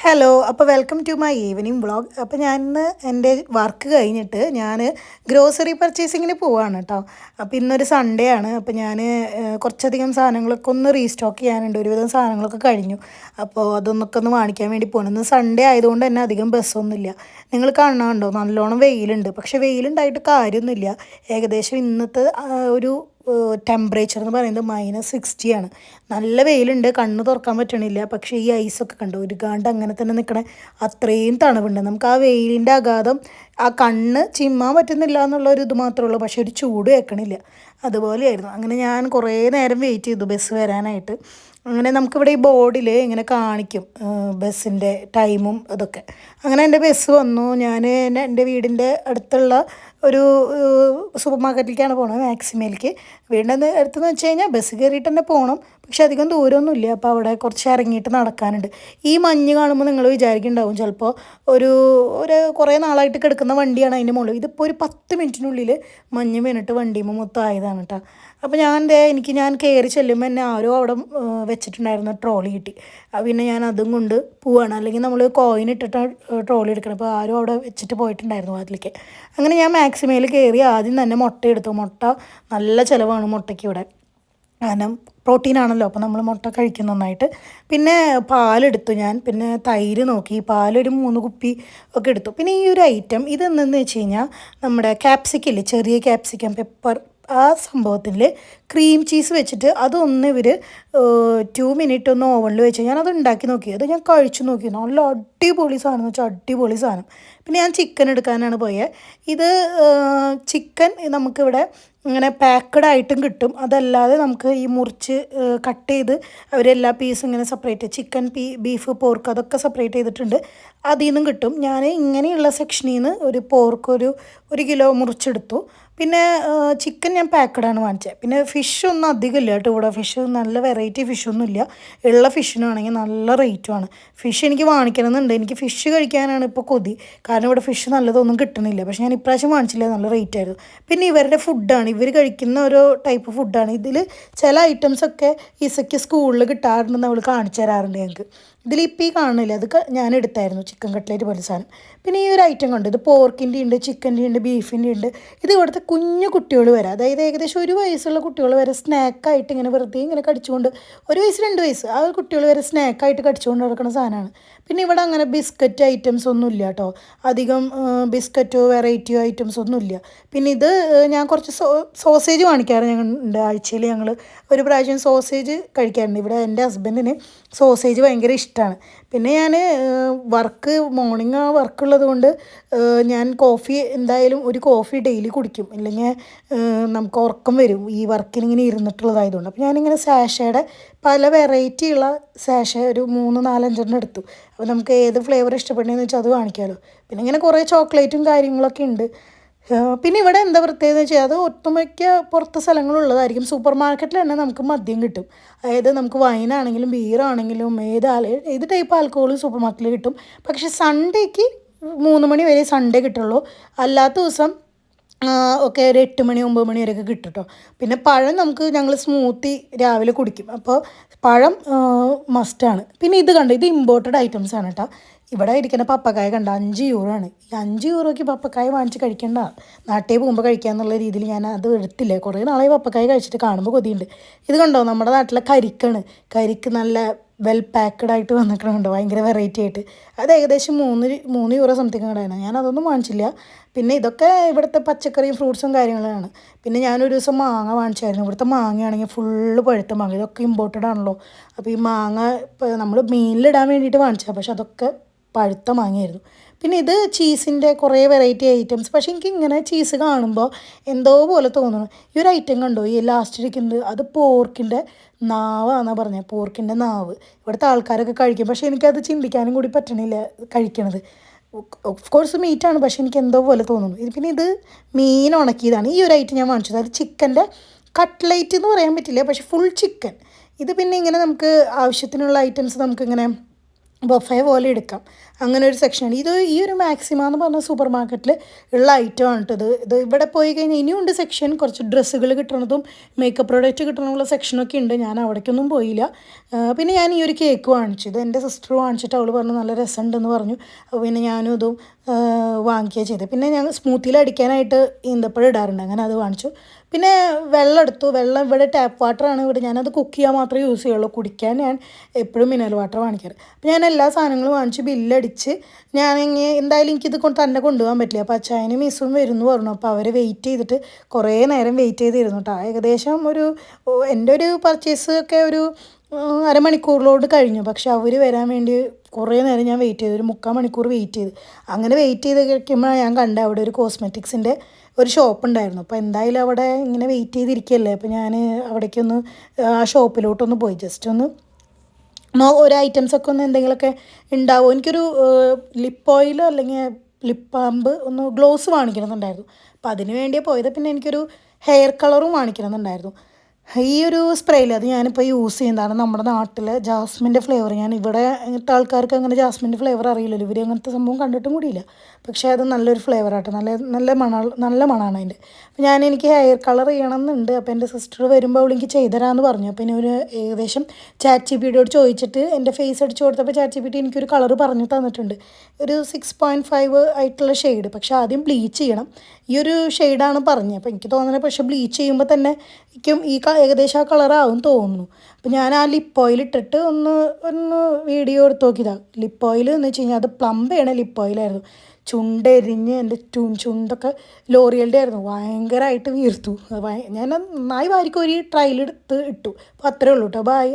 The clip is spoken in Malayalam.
ഹലോ അപ്പോൾ welcome to my evening vlog. അപ്പോൾ ഞാൻ ഇന്ന് എൻ്റെ വർക്ക് കഴിഞ്ഞിട്ട് ഞാൻ ഗ്രോസറി പർച്ചേസിങ്ങിന് പോവാണ് കേട്ടോ. അപ്പോൾ ഇന്നൊരു സൺഡേ ആണ്. അപ്പോൾ ഞാൻ കുറച്ചധികം സാധനങ്ങളൊക്കെ ഒന്ന് റീസ്റ്റോക്ക് ചെയ്യാനുണ്ട്. ഒരുവിധം സാധനങ്ങളൊക്കെ കഴിഞ്ഞു. അപ്പോൾ അതൊന്നൊക്കെ ഒന്ന് വാങ്ങിക്കാൻ വേണ്ടി പോകണം. ഇന്ന് സൺഡേ ആയതുകൊണ്ട് തന്നെ അധികം ബസ്സൊന്നുമില്ല. നിങ്ങൾ കാണാനുണ്ടോ, നല്ലോണം വെയിലുണ്ട്. പക്ഷേ വെയിലുണ്ടായിട്ട് കാര്യമൊന്നുമില്ല. ഏകദേശം ഇന്നത്തെ ഒരു ടെമ്പറേച്ചർ എന്ന് പറയുന്നത് -60 ആണ്. നല്ല വെയിലുണ്ട്, കണ്ണ് തുറക്കാൻ പറ്റണില്ല. പക്ഷേ ഈ ഐസൊക്കെ കണ്ടോ, ഒരു ഗാണ്ട് അങ്ങനെ തന്നെ നിൽക്കണേ, അത്രയും തണുവുണ്ട്. നമുക്ക് ആ വെയിലിൻ്റെ ആഘാതം ആ കണ്ണ് ചിമ്മാൻ പറ്റുന്നില്ല എന്നുള്ള ഒരു ഇത് മാത്രമേ ഉള്ളൂ. പക്ഷേ ഒരു ചൂട് വെക്കണില്ല. അതുപോലെയായിരുന്നു. അങ്ങനെ ഞാൻ കുറേ നേരം വെയിറ്റ് ചെയ്തു ബസ് വരാനായിട്ട്. അങ്ങനെ നമുക്കിവിടെ ഈ ബോർഡിൽ ഇങ്ങനെ കാണിക്കും ബസ്സിൻ്റെ ടൈമും അതൊക്കെ. അങ്ങനെ എൻ്റെ ബസ് വന്നു. ഞാൻ എൻ്റെ വീടിൻ്റെ അടുത്തുള്ള ഒരു സൂപ്പർ മാർക്കറ്റിലേക്കാണ് പോണത്, മാക്സിമയിലേക്ക്. വീടിൻ്റെ അടുത്തെന്ന് വെച്ച് കഴിഞ്ഞാൽ ബസ് കയറിയിട്ട് തന്നെ പോകണം. പക്ഷെ അധികം ദൂരമൊന്നുമില്ല. അപ്പോൾ അവിടെ കുറച്ച് ഇറങ്ങിയിട്ട് നടക്കാനുണ്ട്. ഈ മഞ്ഞ് കാണുമ്പോൾ നിങ്ങൾ വിചാരിക്കുന്നുണ്ടാവും ചിലപ്പോൾ ഒരു ഒരു കുറേ നാളായിട്ട് കിടക്കുന്ന വണ്ടിയാണ് അതിൻ്റെ മുകളിൽ. ഇതിപ്പോൾ ഒരു 10 മിനിറ്റിനുള്ളിൽ മഞ്ഞ് വീണിട്ട് വണ്ടിയുമ്പോൾ മൊത്തം ആയതാണ് കേട്ടോ. അപ്പോൾ ഞാൻ കയറി ചെല്ലുമ്പോൾ എന്നെ ആരോ അവിടെ വെച്ചിട്ടുണ്ടായിരുന്ന ട്രോളി കിട്ടി. പിന്നെ ഞാൻ അതും കൊണ്ട് പോവാണ്. അല്ലെങ്കിൽ നമ്മൾ കോയിൻ ഇട്ടിട്ട് ട്രോളി എടുക്കണം. അപ്പോൾ ആരോ അവിടെ വെച്ചിട്ട് പോയിട്ടുണ്ടായിരുന്നു അതിലേക്ക്. അങ്ങനെ ഞാൻ മാക്സിമയിൽ കയറി ആദ്യം തന്നെ മുട്ട എടുത്തു. മുട്ട നല്ല ചിലവാണ് മുട്ടയ്ക്ക് ഇവിടെ, കാരണം പ്രോട്ടീനാണല്ലോ. അപ്പോൾ നമ്മൾ മുട്ട കഴിക്കും നന്നായിട്ട്. പിന്നെ പാലെടുത്തു ഞാൻ. പിന്നെ തൈര് നോക്കി, പാലൊരു 3 കുപ്പി ഒക്കെ എടുത്തു. പിന്നെ ഈ ഒരു ഐറ്റം ഇതെന്തെന്ന് വെച്ച് കഴിഞ്ഞാൽ നമ്മുടെ ക്യാപ്സിക്കില്ലേ, ചെറിയ ക്യാപ്സിക്കം പെപ്പർ, ആ സംഭവത്തിൽ ക്രീം ചീസ് വെച്ചിട്ട് അതൊന്ന് ഇവർ 2 മിനിറ്റ് ഒന്ന് ഓവനിൽ വെച്ച് ഞാനത് ഉണ്ടാക്കി നോക്കി. അത് ഞാൻ കഴിച്ചു നോക്കി. നല്ല അടിപൊളി സാധനം എന്ന് വെച്ചാൽ അടിപൊളി സാധനം. പിന്നെ ഞാൻ ചിക്കൻ എടുക്കാനാണ് പോയത്. ഇത് ചിക്കൻ നമുക്കിവിടെ ഇങ്ങനെ പാക്കഡ് ആയിട്ടും കിട്ടും. അതല്ലാതെ നമുക്ക് ഈ മുറിച്ച് കട്ട് ചെയ്ത് അവരെല്ലാ പീസും ഇങ്ങനെ സെപ്പറേറ്റ്, ചിക്കൻ ബീഫ് പോർക്ക് അതൊക്കെ സെപ്പറേറ്റ് ചെയ്തിട്ടുണ്ട്. അതിൽ നിന്നും കിട്ടും. ഞാൻ ഇങ്ങനെയുള്ള സെക്ഷനിൽ നിന്ന് ഒരു പോർക്ക് ഒരു കിലോ മുറിച്ചെടുത്തു. പിന്നെ ചിക്കൻ ഞാൻ പാക്കഡാണ് വാങ്ങിച്ചത്. പിന്നെ ഫിഷൊന്നും അധികം ഇല്ല കേട്ടോ ഇവിടെ. ഫിഷ് നല്ല വെറൈറ്റി ഫിഷൊന്നുമില്ല. ഉള്ള ഫിഷിനാണെങ്കിൽ നല്ല റേറ്റുമാണ്. ഫിഷ് എനിക്ക് വാങ്ങിക്കണമെന്നുണ്ട്. എനിക്ക് ഫിഷ് കഴിക്കാനാണ് ഇപ്പോൾ കൊതി. കാരണം ഇവിടെ ഫിഷ് നല്ലതൊന്നും കിട്ടണില്ല. പക്ഷേ ഞാൻ ഇപ്രാവശ്യം വാങ്ങിച്ചില്ല, നല്ല റേറ്റ് ആയിരുന്നു. പിന്നെ ഇവരുടെ ഫുഡാണ്, ഇവർ കഴിക്കുന്ന ഓരോ ടൈപ്പ് ഫുഡാണ്. ഇതിൽ ചില ഐറ്റംസൊക്കെ ഇസയ്ക്ക് സ്കൂളിൽ കിട്ടാറുണ്ടെന്ന് അവൾ കാണിച്ചു തരാറുണ്ട് ഞങ്ങൾക്ക്. ഇതിലിപ്പോൾ ഈ കാണുന്നില്ല, അത് ഞാൻ എടുത്തായിരുന്നു, ചിക്കൻ കട്ട്ലേറ്റ് പോലെ സാധനം. പിന്നെ ഈ ഒരു ഐറ്റം കണ്ടു, ഇത് പോർക്കിൻ്റെ ഉണ്ട്, ചിക്കൻ്റെ ഉണ്ട്, ബീഫിൻ്റെ ഉണ്ട്. ഇത് ഇവിടുത്തെ കുഞ്ഞു കുട്ടികൾ വരെ, അതായത് ഏകദേശം 1 വയസ്സുള്ള കുട്ടികൾ വരെ സ്നാക്കായിട്ട് ഇങ്ങനെ വെറുതെ ഇങ്ങനെ കടിച്ചുകൊണ്ട്, 1 വയസ്സ് 2 വയസ്സ് ആ കുട്ടികൾ വരെ സ്നാക്കായിട്ട് കടിച്ചുകൊണ്ട് നടക്കുന്ന സാധനമാണ്. പിന്നെ ഇവിടെ അങ്ങനെ ബിസ്ക്കറ്റ് ഐറ്റംസ് ഒന്നും ഇല്ല കേട്ടോ. അധികം ബിസ്ക്കറ്റോ വെറൈറ്റിയോ ഐറ്റംസ് ഒന്നും ഇല്ല. പിന്നെ ഇത് ഞാൻ കുറച്ച് സോസേജ് വാങ്ങിക്കാറുണ്ട്. ആഴ്ചയിൽ ഞങ്ങൾ ഒരു പ്രാവശ്യം സോസേജ് കഴിക്കാറുണ്ട്. ഇവിടെ എൻ്റെ ഹസ്ബൻഡിന് സോസേജ് ഭയങ്കര ഇഷ്ടമാണ്. പിന്നെ ഞാൻ മോർണിംഗ് വർക്കുള്ളത് കൊണ്ട് ഞാൻ കോഫി എന്തായാലും ഒരു കോഫി ഡെയിലി കുടിക്കും. ഇല്ലെങ്കിൽ നമുക്ക് ഉറക്കം വരും ഈ വർക്കിനിങ്ങനെ ഇരുന്നിട്ടുള്ളതായതുകൊണ്ട്. അപ്പോൾ ഞാനിങ്ങനെ സാഷയുടെ പല വെറൈറ്റിയുള്ള സാഷ ഒരു 3, 4, 5 എടുത്തു. അപ്പോൾ നമുക്ക് ഏത് ഫ്ലേവർ ഇഷ്ടപ്പെടുന്നതെന്ന് വെച്ചാൽ അത് വാങ്ങിക്കാമല്ലോ. പിന്നെ ഇങ്ങനെ കുറേ ചോക്ലേറ്റും കാര്യങ്ങളൊക്കെ ഉണ്ട്. പിന്നെ ഇവിടെ എന്താ പ്രത്യേകത വെച്ചാൽ അത് ഒട്ടുമിക്ക പുറത്ത് സ്ഥലങ്ങളുള്ളതായിരിക്കും. സൂപ്പർ മാർക്കറ്റിൽ തന്നെ നമുക്ക് മദ്യം കിട്ടും. അതായത് നമുക്ക് വൈനാണെങ്കിലും ബിയറാണെങ്കിലും ഏത് ടൈപ്പ് ആൽക്കഹോളും സൂപ്പർ മാർക്കറ്റിൽ കിട്ടും. പക്ഷേ സൺഡേക്ക് 3 മണി വരെ സൺഡേ കിട്ടുള്ളൂ. അല്ലാത്ത ദിവസം ഒക്കെ ഒരു 8 മണി 9 മണി വരെയൊക്കെ കിട്ടും കേട്ടോ. പിന്നെ പഴം ഞങ്ങൾ സ്മൂത്തി രാവിലെ കുടിക്കും. അപ്പോൾ പഴം മസ്റ്റാണ്. പിന്നെ ഇത് കണ്ടോ, ഇത് ഇമ്പോർട്ടഡ് ഐറ്റംസ് ആണ് കേട്ടോ. ഇവിടെ ഇരിക്കുന്ന പപ്പക്കായ കണ്ട 5 യൂറോ ആണ്. ഈ 5 യൂറോയ്ക്ക് പപ്പക്കായ വാങ്ങിച്ച് കഴിക്കേണ്ട, നാട്ടിൽ പോകുമ്പോൾ കഴിക്കാമെന്നുള്ള രീതിയിൽ ഞാൻ അത് എടുത്തില്ല. കുറേ നാളായി പപ്പക്കായ കഴിച്ചിട്ട്, കാണുമ്പോൾ കൊതിയുണ്ട്. ഇത് കണ്ടോ, നമ്മുടെ നാട്ടിലെ കരിക്കാണ്. കരിക്ക് നല്ല വെൽ പാക്കഡ് ആയിട്ട് വന്നിട്ടുണ്ടോ, ഭയങ്കര വെറൈറ്റി ആയിട്ട്. അത് ഏകദേശം 3 യൂറോ സംതിങ് കടയാണ്. ഞാൻ അതൊന്നും വാങ്ങിച്ചില്ല. പിന്നെ ഇതൊക്കെ ഇവിടുത്തെ പച്ചക്കറിയും ഫ്രൂട്ട്സും കാര്യങ്ങളാണ്. പിന്നെ ഞാനൊരു ദിവസം മാങ്ങ വാങ്ങിച്ചായിരുന്നു. ഇവിടുത്തെ മാങ്ങയാണെങ്കിൽ ഫുള്ള് പഴുത്ത മാങ്ങ. ഇതൊക്കെ ഇമ്പോർട്ടഡ് ആണല്ലോ. അപ്പോൾ ഈ മാങ്ങ ഇപ്പോൾ നമ്മൾ മീനിലിടാൻ വേണ്ടിയിട്ട് വാങ്ങിച്ചതാണ്. പക്ഷെ അതൊക്കെ പഴുത്ത മാങ്ങയായിരുന്നു. പിന്നെ ഇത് ചീസിൻ്റെ കുറേ വെറൈറ്റി ഐറ്റംസ്. പക്ഷേ എനിക്ക് ഇങ്ങനെ ചീസ് കാണുമ്പോൾ എന്തോ പോലെ തോന്നുന്നു. ഈ ഒരു ഐറ്റം കണ്ടോ, ഈ ലാസ്റ്റിരിക്കുന്നത്, അത് പോർക്കിൻ്റെ നാവാണെന്നാണ് പറഞ്ഞത്. പോർക്കിൻ്റെ നാവ് ഇവിടുത്തെ ആൾക്കാരൊക്കെ കഴിക്കും. പക്ഷേ എനിക്കത് ചിന്തിക്കാനും കൂടി പറ്റണില്ല കഴിക്കണത്. ഓഫ് കോഴ്സ് മീറ്റാണ്, പക്ഷേ എനിക്ക് എന്തോ പോലെ തോന്നുന്നു. പിന്നെ ഇത് മീൻ ഉണക്കിയതാണ്. ഈ ഒരു ഐറ്റം ഞാൻ വാങ്ങിച്ചത്. അത് ചിക്കൻ്റെ കട്ട്ലേറ്റ് എന്ന് പറയാൻ പറ്റില്ല, പക്ഷേ ഫുൾ ചിക്കൻ. ഇത് പിന്നെ ഇങ്ങനെ നമുക്ക് ആവശ്യത്തിനുള്ള ഐറ്റംസ് നമുക്കിങ്ങനെ ബൊഫേ പോലെ എടുക്കാം. അങ്ങനെ ഒരു സെക്ഷനാണ് ഇത്. ഈ ഒരു മാക്സിമ എന്ന് പറഞ്ഞ സൂപ്പർ മാർക്കറ്റിൽ ഉള്ള ഐറ്റമാണ് കേട്ടോ ഇത്. ഇവിടെ പോയി കഴിഞ്ഞാൽ ഇനിയുണ്ട് സെക്ഷൻ, കുറച്ച് ഡ്രസ്സുകൾ കിട്ടണതും മേക്കപ്പ് പ്രോഡക്റ്റ് കിട്ടണമുള്ള സെക്ഷനൊക്കെ ഉണ്ട്. ഞാൻ അവിടേക്കൊന്നും പോയില്ല. പിന്നെ ഞാൻ ഈ ഒരു കേക്ക് വാങ്ങിച്ചു. ഇത് എൻ്റെ സിസ്റ്റർ വാങ്ങിച്ചിട്ട് അവൾ പറഞ്ഞു നല്ല രസമുണ്ടെന്ന് പറഞ്ഞു. അപ്പോൾ പിന്നെ ഞാനും ഇതും വാങ്ങിക്കുകയാണ് ചെയ്തത്. പിന്നെ ഞാൻ സ്മൂത്തിയിൽ അടിക്കാനായിട്ട് ഈന്തപ്പഴം ഇടാറുണ്ട്, അങ്ങനെ അത് വാങ്ങിച്ചു. പിന്നെ വെള്ളം എടുത്തു. വെള്ളം ഇവിടെ ടാപ്പ് വാട്ടറാണ്. ഇവിടെ ഞാനത് കുക്ക് ചെയ്യാൻ മാത്രമേ യൂസ് ചെയ്യുള്ളൂ. കുടിക്കാൻ ഞാൻ എപ്പോഴും മിനറൽ വാട്ടർ വാങ്ങിക്കാറ്. അപ്പോൾ ഞാൻ എല്ലാ സാധനങ്ങളും വാങ്ങിച്ച് ബില്ലടിച്ച് ഞാനിങ്ങനെ എന്തായാലും എനിക്കിത് തന്നെ കൊണ്ടുപോകാൻ പറ്റില്ല. അപ്പോൾ അച്ചായനും മിസ്സും വരുമെന്ന് പറഞ്ഞു. അപ്പോൾ അവർ വെയിറ്റ് ചെയ്തിട്ട് കുറേ നേരം വെയിറ്റ് ചെയ്തിരുന്നു കേട്ടോ. ഏകദേശം എൻ്റെ ഒരു പർച്ചേസ് ഒക്കെ ഒരു അരമണിക്കൂറിലോട്ട് കഴിഞ്ഞു. പക്ഷെ അവർ വരാൻ വേണ്ടി കുറേ നേരം ഞാൻ വെയിറ്റ് ചെയ്തു, ഒരു 3/4 മണിക്കൂർ വെയിറ്റ് ചെയ്ത്. അങ്ങനെ വെയിറ്റ് ചെയ്ത് കഴിക്കുമ്പോൾ ഞാൻ കണ്ട അവിടെ ഒരു കോസ്മെറ്റിക്സിൻ്റെ ഒരു ഷോപ്പ് ഉണ്ടായിരുന്നു. അപ്പോൾ എന്തായാലും അവിടെ ഇങ്ങനെ വെയിറ്റ് ചെയ്തിരിക്കുകയല്ലേ, അപ്പോൾ ഞാൻ അവിടേക്കൊന്ന് ആ ഷോപ്പിലോട്ടൊന്ന് പോയി ജസ്റ്റ് ഒന്ന് ഒരു ഐറ്റംസൊക്കെ ഒന്ന് എന്തെങ്കിലുമൊക്കെ ഉണ്ടാവും. എനിക്കൊരു ലിപ്പ് ഓയിൽ അല്ലെങ്കിൽ ലിപ്പ് ബാമ്പ് ഒന്ന് ഗ്ലോസ് വാങ്ങിക്കണമെന്നുണ്ടായിരുന്നു. അപ്പോൾ അതിന് വേണ്ടിയാണ് പോയത്. പിന്നെ എനിക്കൊരു ഹെയർ കളറും വാങ്ങിക്കണമെന്നുണ്ടായിരുന്നു. ഈ ഒരു സ്പ്രേയിൽ അത് ഞാനിപ്പോൾ യൂസ് ചെയ്യുന്നതാണ്. നമ്മുടെ നാട്ടിലെ ജാസ്മിൻ്റെ ഫ്ലേവർ. ഞാൻ ഇവിടെ അങ്ങനത്തെ ആൾക്കാർക്ക് അങ്ങനെ ജാസ്മിൻ്റെ ഫ്ലേവർ അറിയില്ലല്ലോ, ഇവർ അങ്ങനത്തെ സംഭവം കണ്ടിട്ടും കൂടിയില്ല. പക്ഷേ അത് നല്ലൊരു ഫ്ലേവറാട്ടോ, നല്ല മണമാണ് അതിൻ്റെ. അപ്പോൾ എനിക്ക് ഹെയർ കളർ ചെയ്യണമെന്നുണ്ട്. അപ്പോൾ എൻ്റെ സിസ്റ്റർ വരുമ്പോൾ അവളെനിക്ക് ചെയ്തുതരാമെന്ന് പറഞ്ഞു. അപ്പോൾ ഇനി ഒരു ഏകദേശം ChatGPTയോട് ചോദിച്ചിട്ട് എൻ്റെ ഫേസ് അടിച്ച് കൊടുത്തപ്പോൾ ChatGPT എനിക്കൊരു കളർ പറഞ്ഞു തന്നിട്ടുണ്ട്. ഒരു 6.5 ആയിട്ടുള്ള ഷെയ്ഡ്. പക്ഷേ ആദ്യം ബ്ലീച്ച് ചെയ്യണം. ഈ ഒരു ഷെയ്ഡാണ് പറഞ്ഞത്. അപ്പോൾ എനിക്ക് തോന്നുന്നത് പക്ഷേ ബ്ലീച്ച് ചെയ്യുമ്പോൾ തന്നെ എനിക്കും ഏകദേശം ആ കളറാവും തോന്നുന്നു. അപ്പോൾ ഞാൻ ആ ലിപ്പ് ഓയിൽ ഇട്ടിട്ട് ഒന്ന് വീഡിയോ എടുത്ത് നോക്കിയതാണ്. ലിപ്പ് ഓയിൽ എന്ന് വെച്ച് കഴിഞ്ഞാൽ അത് പ്ലംബ് ചെയ്യണ ലിപ്പ് ഓയിലായിരുന്നു. ചുണ്ടെരിഞ്ഞ് എൻ്റെ ചുണ്ടൊക്കെ ലോറിയലിൻ്റെ ആയിരുന്നു, ഭയങ്കരമായിട്ട് വീർത്തു. ഞാൻ നന്നായി വാരിക്കോരി ട്രയലെടുത്ത് ഇട്ടു. അപ്പോൾ അത്രേ ഉള്ളൂ കേട്ടോ. ബൈ.